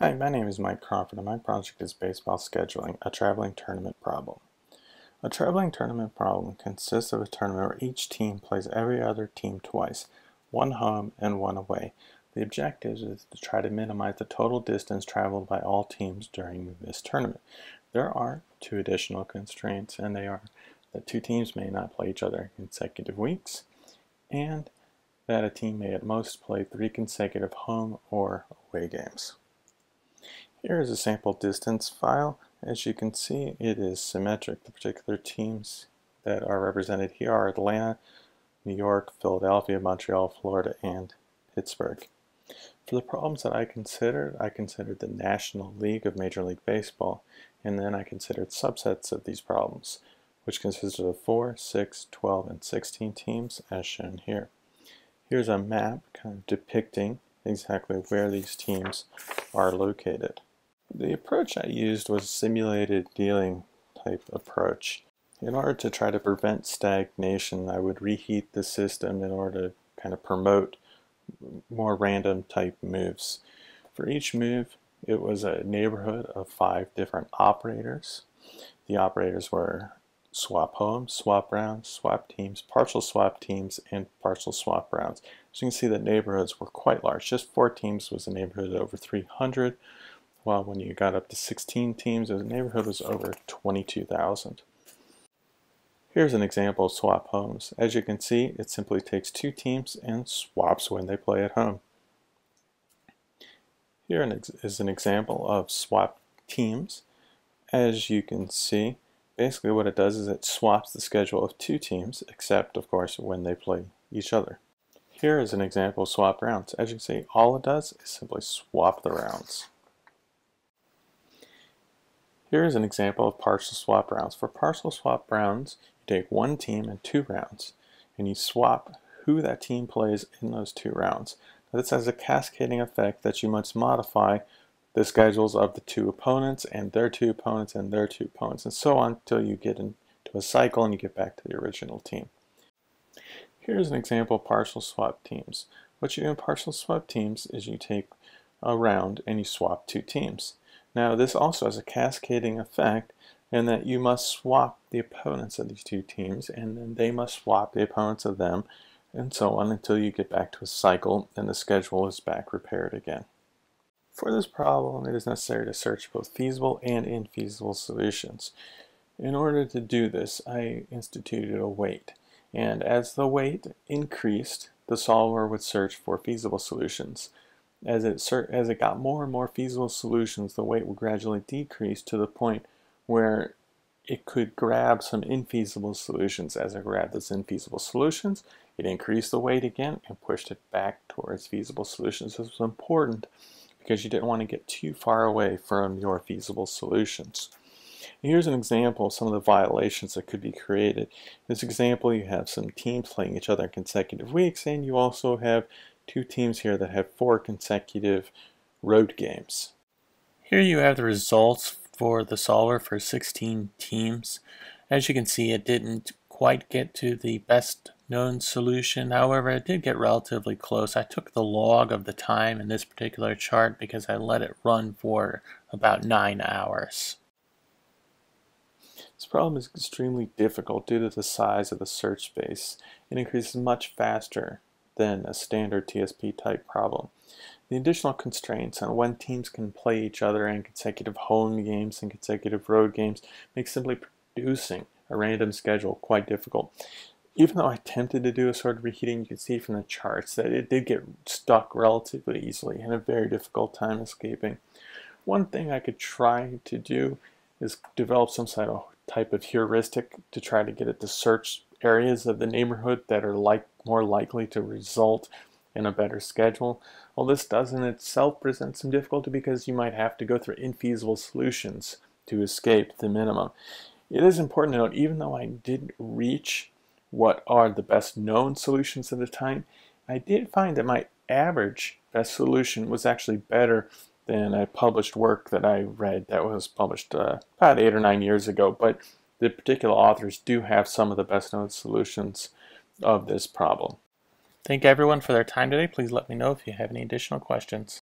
Hi, my name is Mike Crawford and my project is baseball scheduling, a traveling tournament problem. A traveling tournament problem consists of a tournament where each team plays every other team twice, one home and one away. The objective is to try to minimize the total distance traveled by all teams during this tournament. There are two additional constraints, and they are that two teams may not play each other in consecutive weeks, and that a team may at most play 3 consecutive home or away games. Here is a sample distance file. As you can see, it is symmetric. The particular teams that are represented here are Atlanta, New York, Philadelphia, Montreal, Florida, and Pittsburgh. For the problems that I considered the National League of Major League Baseball, and then I considered subsets of these problems, which consisted of 4, 6, 12, and 16 teams, as shown here. Here's a map kind of depicting exactly where these teams are located. The approach I used was a simulated dealing type approach. In order to try to prevent stagnation, I would reheat the system in order to kind of promote more random type moves. For each move, it was a neighborhood of 5 different operators. The operators were swap home, swap rounds, swap teams, partial swap teams, and partial swap rounds. As you can see, the neighborhoods were quite large. Just 4 teams was a neighborhood of over 300, while when you got up to 16 teams, the neighborhood was over 22,000. Here's an example of swap homes. As you can see, it simply takes 2 teams and swaps when they play at home. Here is an example of swap teams. As you can see, basically what it does is it swaps the schedule of 2 teams, except of course when they play each other. Here is an example of swap rounds. As you can see, all it does is simply swap the rounds. Here is an example of partial swap rounds. For partial swap rounds, you take 1 team and 2 rounds, and you swap who that team plays in those 2 rounds. Now, this has a cascading effect that you must modify the schedules of the 2 opponents and their 2 opponents and their 2 opponents, and so on until you get into a cycle and you get back to the original team. Here's an example of partial swap teams. What you do in partial swap teams is you take a round and you swap 2 teams. Now this also has a cascading effect in that you must swap the opponents of these 2 teams, and then they must swap the opponents of them, and so on until you get back to a cycle and the schedule is back repaired again. For this problem, it is necessary to search both feasible and infeasible solutions. In order to do this, I instituted a weight, and as the weight increased, the solver would search for feasible solutions. As it got more and more feasible solutions, the weight would gradually decrease to the point where it could grab some infeasible solutions. As it grabbed those infeasible solutions, it increased the weight again and pushed it back towards feasible solutions. This was important because you didn't want to get too far away from your feasible solutions. Here's an example of some of the violations that could be created. In this example, you have some teams playing each other in consecutive weeks, and you also have 2 teams here that have 4 consecutive road games. Here you have the results for the solver for 16 teams. As you can see, it didn't quite get to the best known solution. However, it did get relatively close. I took the log of the time in this particular chart because I let it run for about 9 hours. This problem is extremely difficult due to the size of the search space. It increases much faster than a standard TSP type problem. The additional constraints on when teams can play each other in consecutive home games and consecutive road games makes simply producing a random schedule quite difficult. Even though I attempted to do a sort of reheating, you can see from the charts that it did get stuck relatively easily and a very difficult time escaping. One thing I could try to do is develop some sort of type of heuristic to try to get it to search areas of the neighborhood that are more likely to result in a better schedule. Well, this does in itself present some difficulty because you might have to go through infeasible solutions to escape the minimum. It is important to note, even though I didn't reach what are the best known solutions at the time, I did find that my average best solution was actually better than a published work that I read that was published about 8 or 9 years ago, but the particular authors do have some of the best known solutions of this problem. Thank everyone for their time today. Please let me know if you have any additional questions.